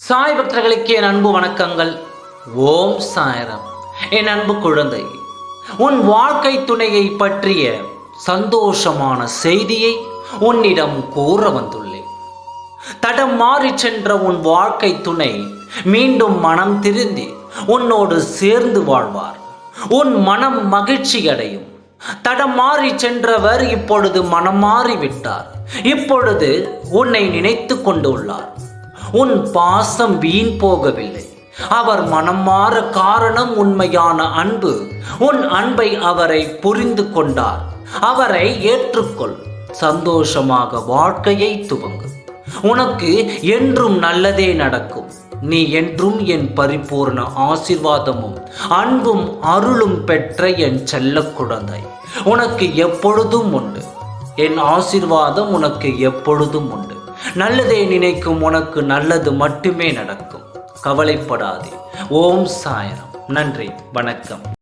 சாய் பக்தர்களுக்கு என் அன்பு வணக்கங்கள். ஓம் சாய்ராம். என் அன்பு குழந்தை, உன் வாழ்க்கை துணையை பற்றிய சந்தோஷமான செய்தியை உன்னிடம் கூற வந்துள்ளேன். தடம் மாறி சென்ற உன் வாழ்க்கை துணை மீண்டும் மனம் திருந்தி உன்னோடு சேர்ந்து வாழ்வார். உன் மனம் மகிழ்ச்சி அடையும். தடம் மாறி சென்றவர் இப்பொழுது மனம் மாறிவிட்டார். இப்பொழுது உன்னை நினைத்து கொண்டுள்ளார். உன் பாசம் வீண் போகவில்லை. அவர் மனம் மாற காரணம் உண்மையான அன்பு. உன் அன்பை அவரை புரிந்து கொண்டார். அவரை ஏற்றுக்கொள். சந்தோஷமாக வாழ்க்கையை துவங்கு. உனக்கு என்றும் நல்லதே நடக்கும். நீ என்றும் என் பரிபூர்ண ஆசீர்வாதமும் அன்பும் அருளும் பெற்ற என் செல்ல குழந்தை. உனக்கு எப்பொழுதும் உண்டு. என் ஆசீர்வாதம் உனக்கு எப்பொழுதும் உண்டு. நல்லதே நினைக்கும் உனக்கு நல்லது மட்டுமே நடக்கும். கவலைப்படாதே. ஓம் சாய்ராம். நன்றி, வணக்கம்.